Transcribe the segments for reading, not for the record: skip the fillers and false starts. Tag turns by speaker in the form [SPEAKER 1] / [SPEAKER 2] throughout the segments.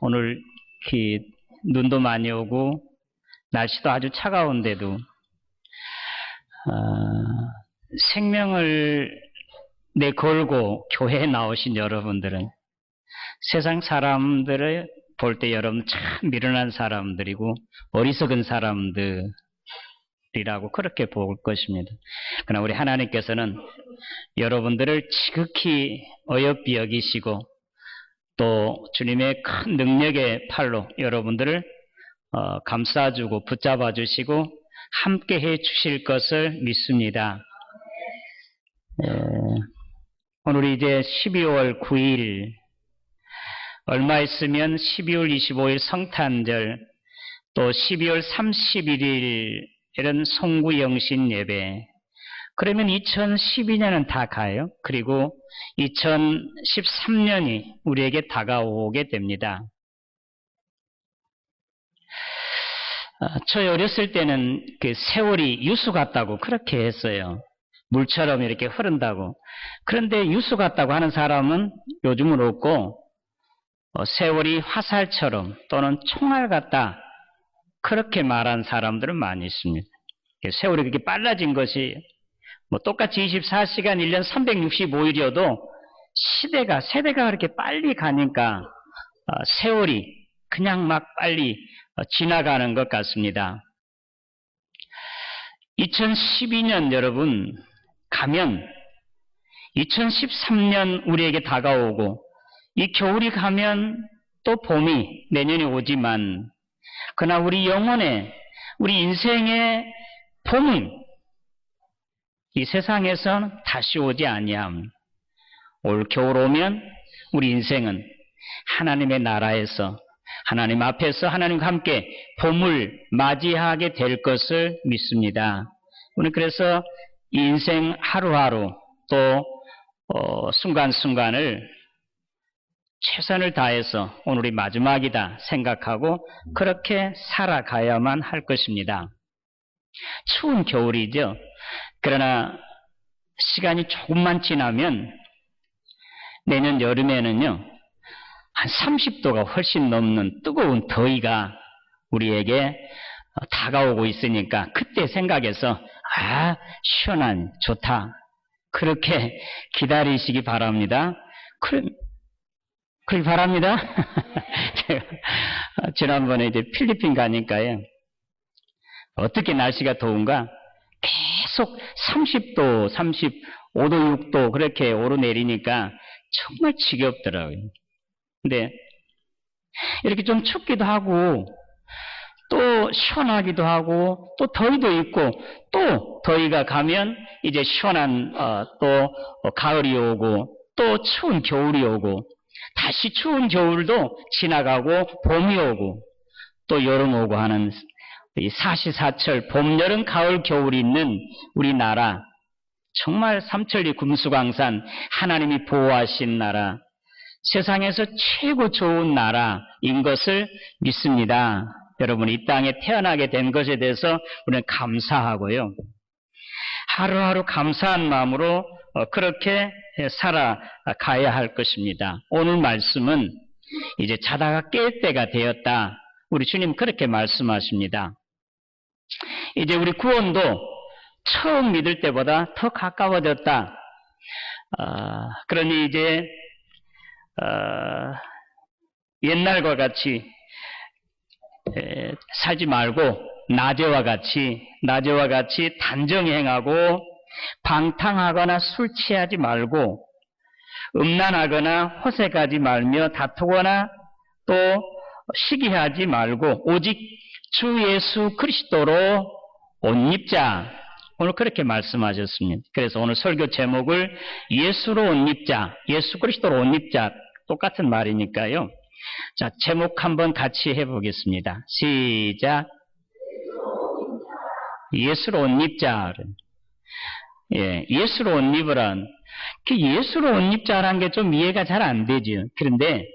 [SPEAKER 1] 오늘 눈도 많이 오고 날씨도 아주 차가운데도 생명을 내걸고 교회에 나오신 여러분들은 세상 사람들을 볼 때 여러분 참 미련한 사람들이고 어리석은 사람들이라고 그렇게 볼 것입니다. 그러나 우리 하나님께서는 여러분들을 지극히 어여삐 여기시고 또 주님의 큰 능력의 팔로 여러분들을 감싸주고 붙잡아 주시고 함께 해 주실 것을 믿습니다. 오늘 이제 12월 9일 얼마 있으면 12월 25일 성탄절 또 12월 31일에는 송구영신 예배, 그러면 2012년은 다 가요. 그리고 2013년이 우리에게 다가오게 됩니다. 저 어렸을 때는 그 세월이 유수 같다고 그렇게 했어요. 물처럼 이렇게 흐른다고. 그런데 유수 같다고 하는 사람은 요즘은 없고 세월이 화살처럼 또는 총알 같다 그렇게 말한 사람들은 많이 있습니다. 세월이 그렇게 빨라진 것이 똑같이 24시간 1년 365일이어도 세대가 그렇게 빨리 가니까 세월이 그냥 막 빨리 지나가는 것 같습니다. 2012년 여러분 가면 2013년 우리에게 다가오고 이 겨울이 가면 또 봄이 내년에 오지만 그러나 우리 영혼의 우리 인생의 봄은 이 세상에선 다시 오지 아니함. 올 겨울 오면 우리 인생은 하나님의 나라에서 하나님 앞에서 하나님과 함께 봄을 맞이하게 될 것을 믿습니다. 오늘 그래서 이 인생 하루하루 또 순간순간을 최선을 다해서 오늘이 마지막이다 생각하고 그렇게 살아가야만 할 것입니다. 추운 겨울이죠. 그러나 시간이 조금만 지나면 내년 여름에는요 한 30도가 훨씬 넘는 뜨거운 더위가 우리에게 다가오고 있으니까 그때 생각해서 시원한 좋다 그렇게 기다리시기 바랍니다. 그러기 바랍니다. 제가 지난번에 이제 필리핀 가니까요 어떻게 날씨가 더운가 계속 30도, 35도, 6도 그렇게 오르내리니까 정말 지겹더라고요. 근데 이렇게 좀 춥기도 하고 또 시원하기도 하고 또 더위도 있고 또 더위가 가면 이제 시원한 또 가을이 오고 또 추운 겨울이 오고 다시 추운 겨울도 지나가고 봄이 오고 또 여름 오고 하는 이 사시사철 봄, 여름, 가을, 겨울이 있는 우리나라 정말 삼천리 금수강산 하나님이 보호하신 나라 세상에서 최고 좋은 나라인 것을 믿습니다. 여러분 이 땅에 태어나게 된 것에 대해서 우리는 감사하고요. 하루하루 감사한 마음으로 그렇게 살아가야 할 것입니다. 오늘 말씀은 이제 자다가 깰 때가 되었다. 우리 주님 그렇게 말씀하십니다. 이제 우리 구원도 처음 믿을 때보다 더 가까워졌다. 그러니 이제 옛날과 같이 살지 말고 낮에와 같이 단정행하고 방탕하거나 술 취하지 말고 음란하거나 호색하지 말며 다투거나 또 시기하지 말고 오직 주 예수 그리스도로 옷 입자. 오늘 그렇게 말씀하셨습니다. 그래서 오늘 설교 제목을 예수로 옷 입자, 예수 그리스도로 옷 입자. 똑같은 말이니까요. 자, 제목 한번 같이 해보겠습니다. 시작. 예수로 옷 입자. 예, 예수로 옷 입으란 그 예수로 옷 입자라는 게 좀 이해가 잘 안 되죠. 그런데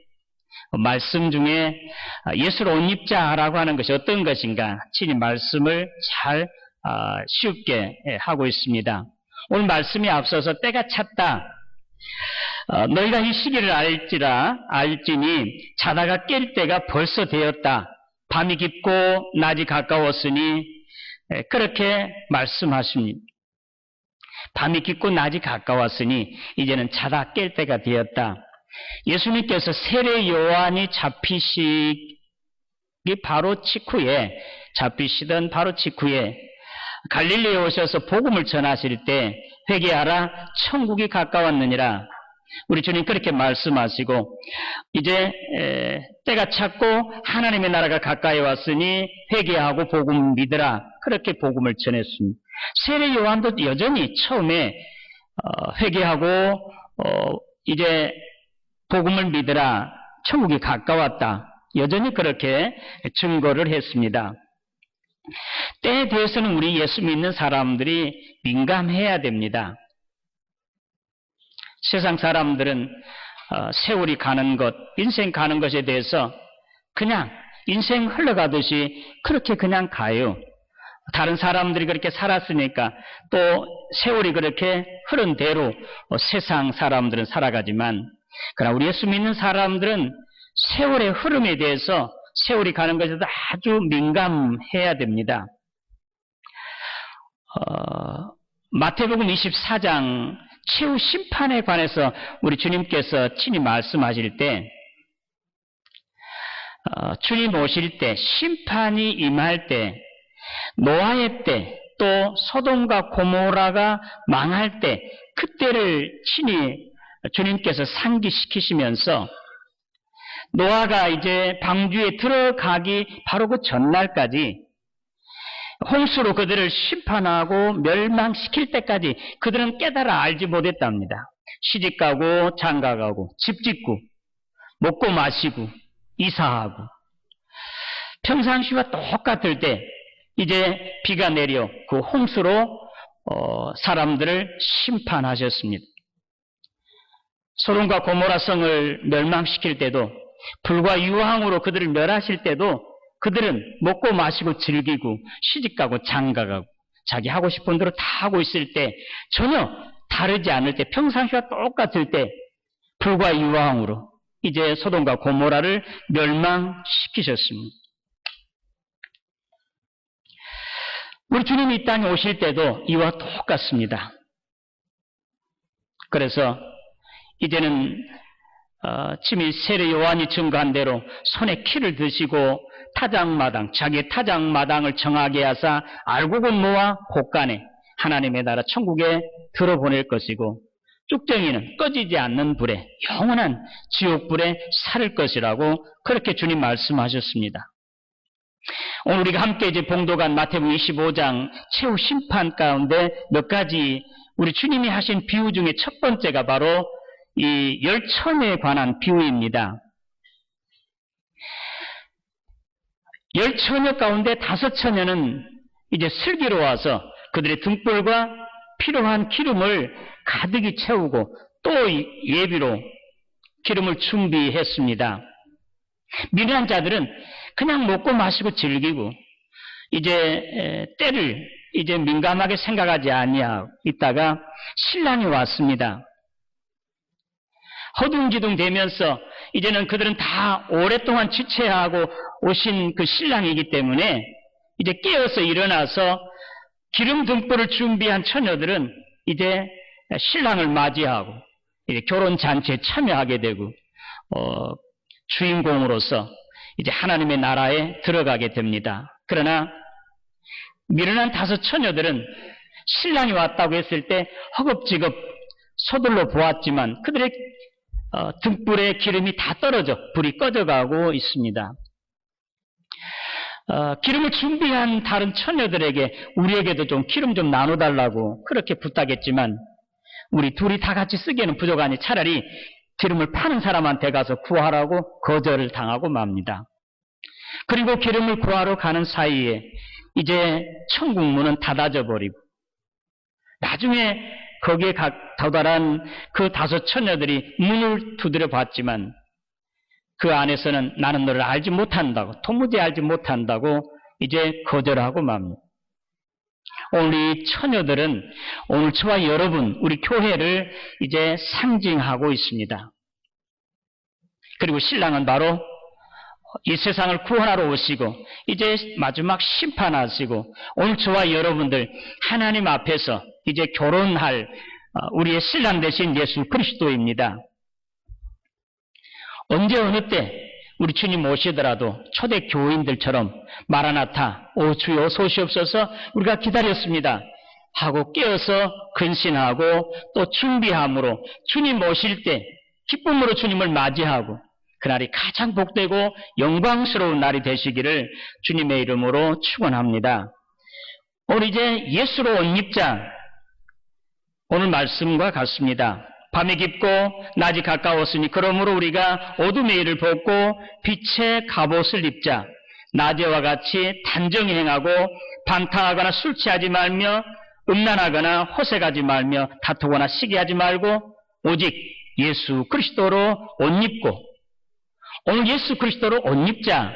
[SPEAKER 1] 말씀 중에 예수로 옷 입자라고 하는 것이 어떤 것인가 친히 말씀을 잘 쉽게 하고 있습니다. 오늘 말씀이 앞서서 때가 찼다. 너희가 이 시기를 알지니 자다가 깰 때가 벌써 되었다. 밤이 깊고 낮이 가까웠으니 그렇게 말씀하십니다. 밤이 깊고 낮이 가까웠으니 이제는 자다 깰 때가 되었다. 예수님께서 세례 요한이 잡히시던 바로 직후에 갈릴리에 오셔서 복음을 전하실 때 회개하라 천국이 가까웠느니라. 우리 주님 그렇게 말씀하시고 이제 때가 찼고 하나님의 나라가 가까이 왔으니 회개하고 복음 믿으라. 그렇게 복음을 전했습니다. 세례 요한도 여전히 처음에 회개하고 이제 복음을 믿으라. 천국이 가까웠다. 여전히 그렇게 증거를 했습니다. 때에 대해서는 우리 예수 믿는 사람들이 민감해야 됩니다. 세상 사람들은 세월이 가는 것, 인생 가는 것에 대해서 그냥 인생 흘러가듯이 그렇게 그냥 가요. 다른 사람들이 그렇게 살았으니까 또 세월이 그렇게 흐른 대로 세상 사람들은 살아가지만 그러나 우리 예수 믿는 사람들은 세월의 흐름에 대해서 세월이 가는 것에도 아주 민감해야 됩니다. 마태복음 24장 최후 심판에 관해서 우리 주님께서 친히 말씀하실 때 주님 오실 때 심판이 임할 때 노아의 때 또 소돔과 고모라가 망할 때 그때를 친히 주님께서 상기시키시면서 노아가 이제 방주에 들어가기 바로 그 전날까지 홍수로 그들을 심판하고 멸망시킬 때까지 그들은 깨달아 알지 못했답니다. 시집가고 장가가고 집 짓고 먹고 마시고 이사하고 평상시와 똑같을 때 이제 비가 내려 그 홍수로 사람들을 심판하셨습니다. 소돔과 고모라 성을 멸망시킬 때도 불과 유황으로 그들을 멸하실 때도 그들은 먹고 마시고 즐기고 시집가고 장가가고 자기 하고 싶은 대로 다 하고 있을 때 전혀 다르지 않을 때 평상시와 똑같을 때 불과 유황으로 이제 소돔과 고모라를 멸망시키셨습니다. 우리 주님이 이 땅에 오실 때도 이와 똑같습니다. 그래서 이제는 친히 세례 요한이 증거한 대로 손에 키를 드시고 타작마당, 자기의 타작마당을 정하게 하사 알곡은 모아 곳간에 하나님의 나라 천국에 들어보낼 것이고 쭉정이는 꺼지지 않는 불에 영원한 지옥불에 살을 것이라고 그렇게 주님 말씀하셨습니다. 오늘 우리가 함께 이제 봉독한 마태복음 25장 최후 심판 가운데 몇 가지 우리 주님이 하신 비유 중에 첫 번째가 바로 이 열처녀에 관한 비유입니다. 열처녀 가운데 5처녀는 이제 슬기로워서 그들의 등불과 필요한 기름을 가득히 채우고 또 예비로 기름을 준비했습니다. 미련한 자들은 그냥 먹고 마시고 즐기고 이제 때를 이제 민감하게 생각하지 아니하고 있다가 신랑이 왔습니다. 허둥지둥 되면서 이제는 그들은 다 오랫동안 지체하고 오신 그 신랑이기 때문에 이제 깨어서 일어나서 기름 등불을 준비한 처녀들은 이제 신랑을 맞이하고 이제 결혼 잔치에 참여하게 되고 주인공으로서 이제 하나님의 나라에 들어가게 됩니다. 그러나 미련한 5처녀들은 신랑이 왔다고 했을 때 허겁지겁 서둘러 보았지만 그들의 등불에 기름이 다 떨어져 불이 꺼져가고 있습니다. 기름을 준비한 다른 처녀들에게 우리에게도 좀 기름 좀 나눠달라고 그렇게 부탁했지만 우리 둘이 다 같이 쓰기에는 부족하니 차라리 기름을 파는 사람한테 가서 구하라고 거절을 당하고 맙니다. 그리고 기름을 구하러 가는 사이에 이제 천국 문은 닫아져 버리고 나중에 거기에 도달한 그 5처녀들이 문을 두드려 봤지만 그 안에서는 나는 너를 알지 못한다고 도무지 알지 못한다고 이제 거절하고 맙니다. 오늘 이 처녀들은 오늘 저와 여러분, 우리 교회를 이제 상징하고 있습니다. 그리고 신랑은 바로 이 세상을 구원하러 오시고 이제 마지막 심판하시고 오늘 저와 여러분들 하나님 앞에서 이제 결혼할 우리의 신랑 되신 예수 그리스도입니다. 언제 어느 때 우리 주님 오시더라도 초대 교인들처럼 마라나타, 오 주여 어서 오시옵소서 우리가 기다렸습니다 하고 깨어서 근신하고 또 준비함으로 주님 오실 때 기쁨으로 주님을 맞이하고 그날이 가장 복되고 영광스러운 날이 되시기를 주님의 이름으로 축원합니다. 오늘 이제 예수로 옷 입자, 오늘 말씀과 같습니다. 밤이 깊고 낮이 가까웠으니 그러므로 우리가 어둠의 일을 벗고 빛의 갑옷을 입자. 낮에와 같이 단정히 행하고 방탕하거나 술 취하지 말며 음란하거나 호색하지 말며 다투거나 시기하지 말고 오직 예수 그리스도로 옷 입고, 오늘 예수 그리스도로 옷 입자.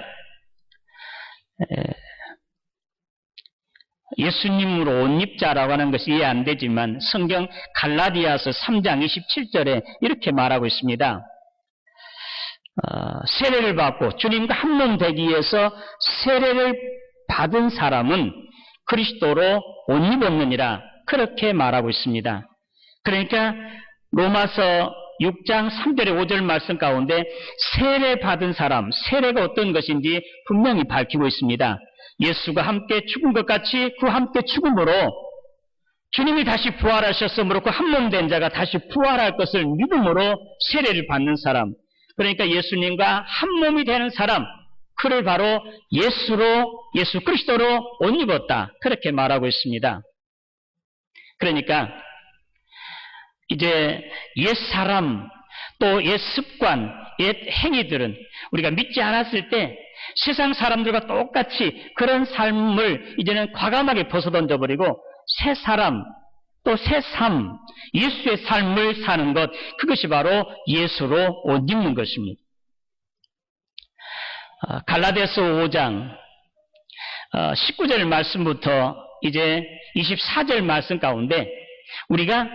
[SPEAKER 1] 예수님으로 옷 입자라고 하는 것이 이해 안 되지만 성경 갈라디아서 3장 27절에 이렇게 말하고 있습니다. 세례를 받고 주님과 한 몸 되기 위해서 세례를 받은 사람은 그리스도로 옷 입었느니라 그렇게 말하고 있습니다. 그러니까 로마서 6장 3절에 5절 말씀 가운데 세례 받은 사람, 세례가 어떤 것인지 분명히 밝히고 있습니다. 예수가 함께 죽은 것 같이 그 함께 죽음으로 주님이 다시 부활하셨으므로 그 한 몸 된 자가 다시 부활할 것을 믿음으로 세례를 받는 사람, 그러니까 예수님과 한 몸이 되는 사람, 그를 바로 예수 그리스도로 옷 입었다 그렇게 말하고 있습니다. 그러니까 이제 옛 사람 또 옛 습관, 옛 행위들은 우리가 믿지 않았을 때 세상 사람들과 똑같이 그런 삶을 이제는 과감하게 벗어던져버리고 새 사람 또 새 삶, 예수의 삶을 사는 것, 그것이 바로 예수로 옷 입는 것입니다. 갈라디아서 5장 19절 말씀부터 이제 24절 말씀 가운데 우리가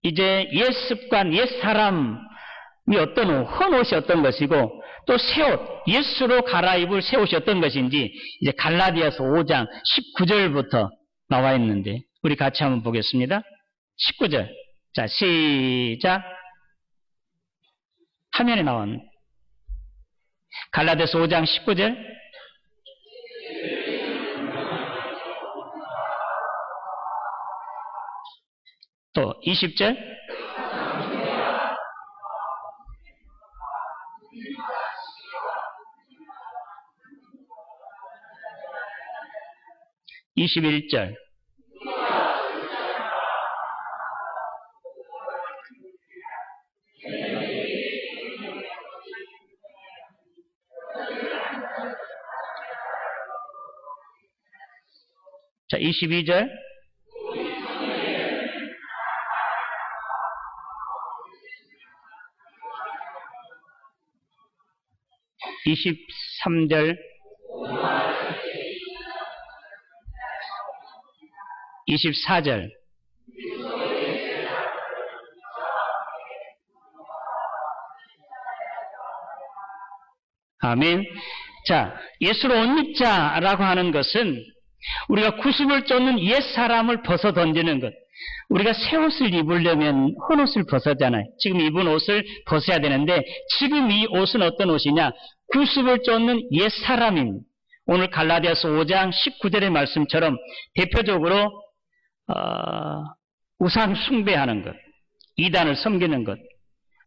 [SPEAKER 1] 이제 옛 습관, 옛 사람이 어떤 옷, 헌옷이 어떤 것이고 또 새 옷, 예수로 갈아입을 새 옷이 어떤 것인지 이제 갈라디아서 5장 19절부터 나와 있는데 우리 같이 한번 보겠습니다. 19절. 자, 시작. 화면에 나왔네. 갈라디아서 5장 19절. 또 20절. (21절) 자, 22절. (23절) 24절. 아멘. 자, 예수로 옷 입자라고 하는 것은 우리가 구습을 쫓는 옛 사람을 벗어 던지는 것. 우리가 새 옷을 입으려면 헌옷을 벗었잖아요. 지금 입은 옷을 벗어야 되는데 지금 이 옷은 어떤 옷이냐? 구습을 쫓는 옛 사람입니다. 오늘 갈라디아서 5장 19절의 말씀처럼 대표적으로 우상 숭배하는 것, 이단을 섬기는 것,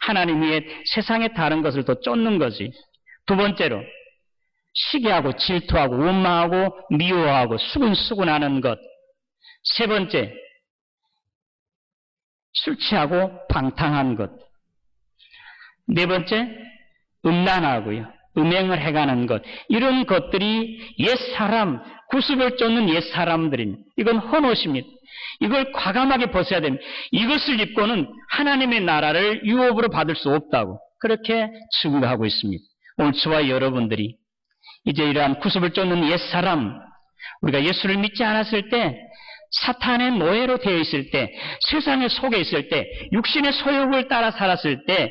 [SPEAKER 1] 하나님 위에 세상의 다른 것을 더 쫓는 거지. 두 번째로 시기하고 질투하고 원망하고 미워하고 수근수근하는 것. 세 번째, 술 취하고 방탕한 것. 네 번째, 음란하고요, 음행을 해가는 것. 이런 것들이 옛사람, 구습을 쫓는 옛사람들입니다. 이건 헌옷입니다. 이걸 과감하게 벗어야 됩니다. 이것을 입고는 하나님의 나라를 유업으로 받을 수 없다고 그렇게 증거하고 있습니다. 오늘 저와 여러분들이 이제 이러한 구습을 쫓는 옛사람, 우리가 예수를 믿지 않았을 때, 사탄의 노예로 되어 있을 때, 세상의 속에 있을 때, 육신의 소욕을 따라 살았을 때,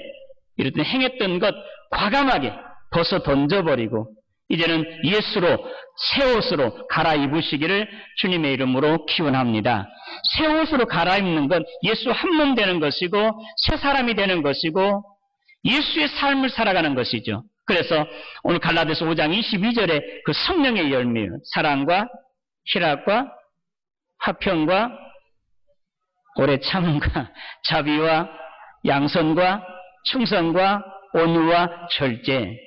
[SPEAKER 1] 이렇듯 행했던 것 과감하게 벗어 던져버리고, 이제는 예수로, 새 옷으로 갈아입으시기를 주님의 이름으로 기원합니다. 새 옷으로 갈아입는 건 예수 한 몸 되는 것이고, 새 사람이 되는 것이고, 예수의 삶을 살아가는 것이죠. 그래서 오늘 갈라디아서 5장 22절에 그 성령의 열매요. 사랑과 희락과 화평과 오래 참음과 자비와 양선과 충성과 온유와 절제.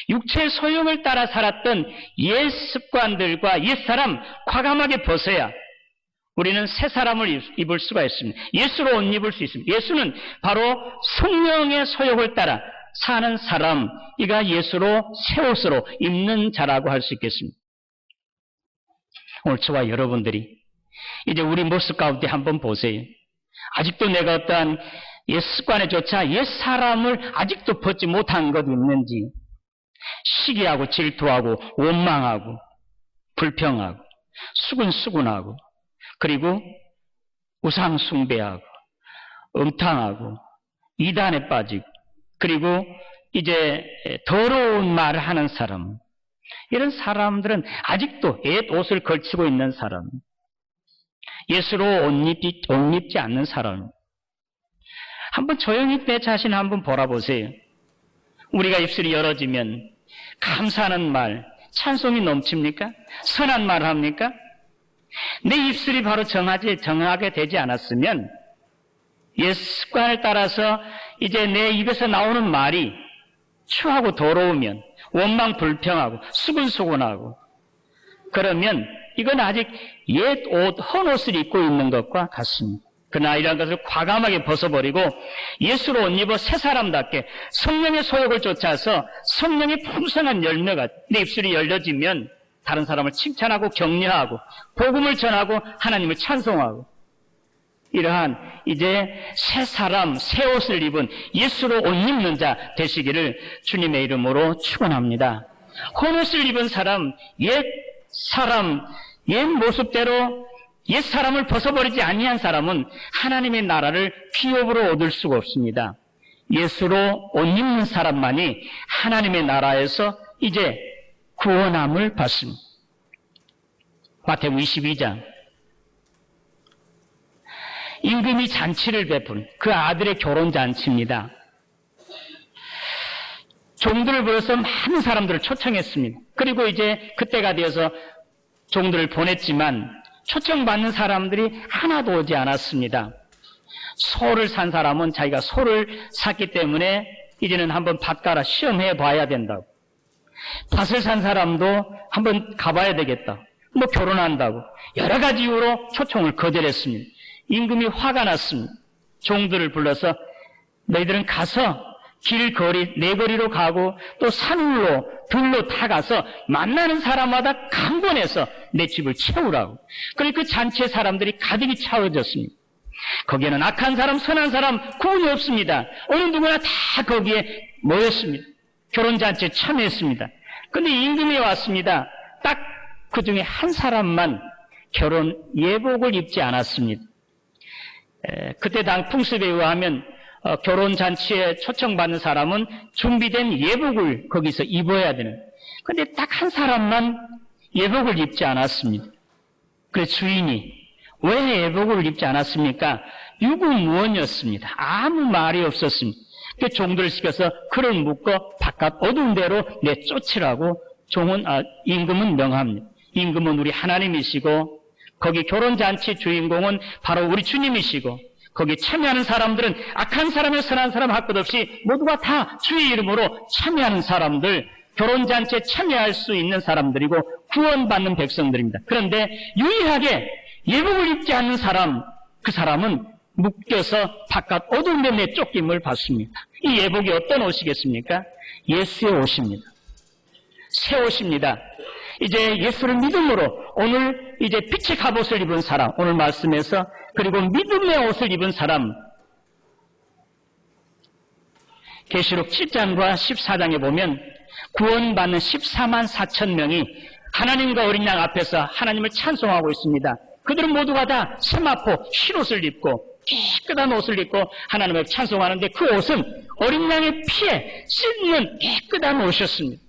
[SPEAKER 1] 육체의 소욕을 따라 살았던 옛 습관들과 옛 사람 과감하게 벗어야 우리는 새 사람을 입을 수가 있습니다. 예수로 옷 입을 수 있습니다. 예수는 바로 성령의 소욕을 따라 사는 사람, 이가 예수로 새 옷으로 입는 자라고 할 수 있겠습니다. 오늘 저와 여러분들이 이제 우리 모습 가운데 한번 보세요. 아직도 내가 어떠한 옛 습관에조차 옛 사람을 아직도 벗지 못한 것 있는지, 시기하고 질투하고 원망하고 불평하고 수근수근하고 그리고 우상 숭배하고 음탕하고 이단에 빠지고 그리고 이제 더러운 말을 하는 사람, 이런 사람들은 아직도 옛 옷을 걸치고 있는 사람, 예수로 옷 입지 않는 사람. 한번 조용히 내 자신 한번 돌아보세요. 우리가 입술이 열어지면 감사하는 말, 찬송이 넘칩니까? 선한 말을 합니까? 내 입술이 바로 정하게 되지 않았으면 옛 습관을 따라서 이제 내 입에서 나오는 말이 추하고 더러우면 원망 불평하고 수근수근하고 그러면 이건 아직 옛 옷, 헌 옷을 입고 있는 것과 같습니다. 그러나 이러한 것을 과감하게 벗어버리고 예수로 옷 입어 새 사람답게 성령의 소욕을 쫓아서 성령의 풍성한 열매가 내 입술이 열려지면 다른 사람을 칭찬하고 격려하고 복음을 전하고 하나님을 찬송하고 이러한 이제 새 사람, 새 옷을 입은 예수로 옷 입는 자 되시기를 주님의 이름으로 축원합니다. 헌 옷을 입은 사람, 옛 모습대로 옛 사람을 벗어버리지 아니한 사람은 하나님의 나라를 기업으로 얻을 수가 없습니다. 예수로 옷 입는 사람만이 하나님의 나라에서 이제 구원함을 받습니다. 마태복음 22장 임금이 잔치를 베푼 그 아들의 결혼잔치입니다. 종들을 불러서 많은 사람들을 초청했습니다. 그리고 이제 그때가 되어서 종들을 보냈지만 초청받는 사람들이 하나도 오지 않았습니다. 소를 산 사람은 자기가 소를 샀기 때문에 이제는 한번 밭가라 시험해 봐야 된다고. 밭을 산 사람도 한번 가봐야 되겠다. 뭐 결혼한다고. 여러 가지 이유로 초청을 거절했습니다. 임금이 화가 났습니다. 종들을 불러서 너희들은 가서 길거리, 내거리로 가고 또 산울로, 들로 타 가서 만나는 사람마다 강권해서 내 집을 채우라고. 그러니까 그 잔치의 사람들이 가득히 채워졌습니다. 거기에는 악한 사람, 선한 사람 구분이 없습니다. 어느 누구나 다 거기에 모였습니다. 결혼잔치에 참여했습니다. 그런데 임금이 왔습니다. 딱 그 중에 한 사람만 결혼 예복을 입지 않았습니다. 그때 당 풍습에 의하면 결혼잔치에 초청받는 사람은 준비된 예복을 거기서 입어야 되는. 그런데 딱 한 사람만 예복을 입지 않았습니다. 그래서 주인이 왜 예복을 입지 않았습니까? 유구무원이었습니다. 아무 말이 없었습니다. 그 종들을 시켜서 그를 묶어 바깥 어두운 데로 내쫓으라고 임금은 명합니다. 임금은 우리 하나님이시고 거기 결혼잔치 주인공은 바로 우리 주님이시고 거기 참여하는 사람들은 악한 사람의 선한 사람 할 것 없이 모두가 다 주의 이름으로 참여하는 사람들, 결혼잔치에 참여할 수 있는 사람들이고 구원받는 백성들입니다. 그런데 유일하게 예복을 입지 않는 사람, 그 사람은 묶여서 바깥 어두운 데 내쫓김을 받습니다. 이 예복이 어떤 옷이겠습니까? 예수의 옷입니다. 새 옷입니다. 이제 예수를 믿음으로 오늘 이제 빛의 갑옷을 입은 사람, 오늘 말씀에서 그리고 믿음의 옷을 입은 사람, 계시록 7장과 14장에 보면 구원받는 14만 4천 명이 하나님과 어린 양 앞에서 하나님을 찬송하고 있습니다. 그들은 모두가 다 세마포 흰옷을 입고 깨끗한 옷을 입고 하나님을 찬송하는데 그 옷은 어린 양의 피에 씻는 깨끗한 옷이었습니다.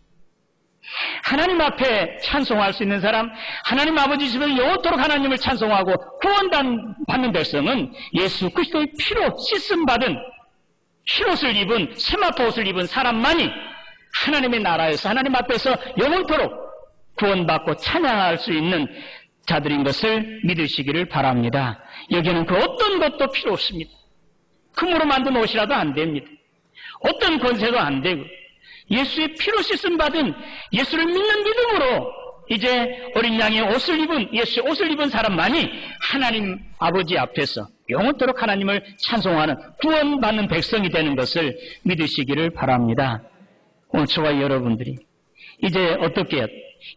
[SPEAKER 1] 하나님 앞에 찬송할 수 있는 사람, 하나님 아버지 집에서 영원토록 하나님을 찬송하고 구원받는 백성은 예수 그리스도의 피로 씻음받은 흰옷을 입은 세마포 옷을 입은 사람만이 하나님의 나라에서 하나님 앞에서 영원토록 구원받고 찬양할 수 있는 자들인 것을 믿으시기를 바랍니다. 여기에는 그 어떤 것도 필요 없습니다. 금으로 만든 옷이라도 안 됩니다. 어떤 권세도 안 되고 예수의 피로 씻음 받은 예수를 믿는 믿음으로 이제 어린 양의 옷을 입은 예수의 옷을 입은 사람만이 하나님 아버지 앞에서 영원토록 하나님을 찬송하는 구원받는 백성이 되는 것을 믿으시기를 바랍니다. 오늘 저와 여러분들이 이제 어떻게 해요?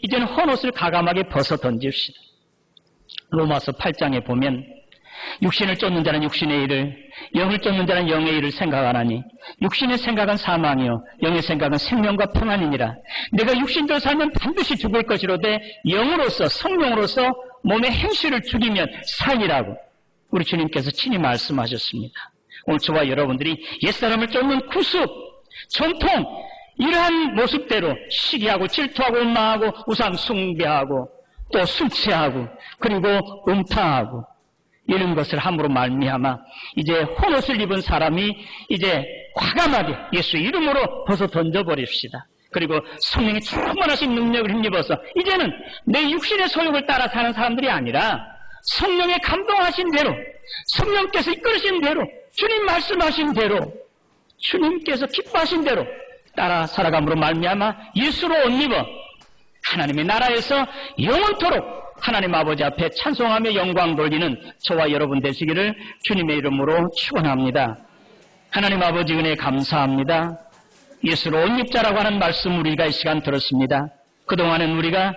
[SPEAKER 1] 이제는 헌옷을 가감하게 벗어 던집시다. 로마서 8장에 보면 육신을 쫓는 자는 육신의 일을, 영을 쫓는 자는 영의 일을 생각하나니 육신의 생각은 사망이요 영의 생각은 생명과 평안이니라. 내가 육신대로 살면 반드시 죽을 것이로되 영으로서 성령으로서 몸의 행실을 죽이면 살리라고 우리 주님께서 친히 말씀하셨습니다. 오늘 저와 여러분들이 옛사람을 쫓는 구습, 전통 이러한 모습대로 시기하고 질투하고 원망하고 우상 숭배하고 또 술 취하고 그리고 음탕하고 이런 것을 함으로 말미암아 이제 헌옷을 입은 사람이 이제 과감하게 예수 이름으로 벗어 던져버립시다. 그리고 성령의 충만하신 능력을 힘입어서 이제는 내 육신의 소욕을 따라 사는 사람들이 아니라 성령의 감동하신 대로 성령께서 이끌으신 대로 주님 말씀하신 대로 주님께서 기뻐하신 대로 따라 살아감으로 말미암아 예수로 옷 입어 하나님의 나라에서 영원토록 하나님 아버지 앞에 찬송하며 영광 돌리는 저와 여러분 되시기를 주님의 이름으로 축원합니다. 하나님 아버지 은혜 감사합니다. 예수로 옷 입자라고 하는 말씀 우리가 이 시간 들었습니다. 그동안은 우리가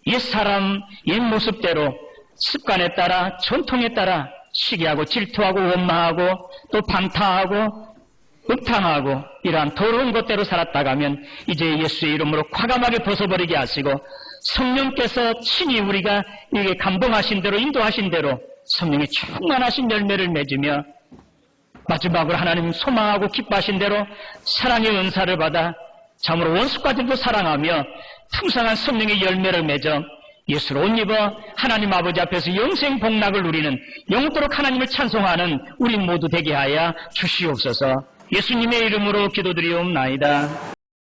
[SPEAKER 1] 옛사람 옛 모습대로 습관에 따라 전통에 따라 시기하고 질투하고 원망하고 또 방탕하고 음탕하고 이러한 더러운 것대로 살았다가면 이제 예수의 이름으로 과감하게 벗어버리게 하시고 성령께서 친히 우리가 이게 감동하신 대로 인도하신 대로 성령의 충만하신 열매를 맺으며 마지막으로 하나님 소망하고 기뻐하신 대로 사랑의 은사를 받아 참으로 원수까지도 사랑하며 풍성한 성령의 열매를 맺어 예수로 옷 입어 하나님 아버지 앞에서 영생 복락을 누리는 영원토록 하나님을 찬송하는 우리 모두 되게 하여 주시옵소서. 예수님의 이름으로 기도드리옵나이다.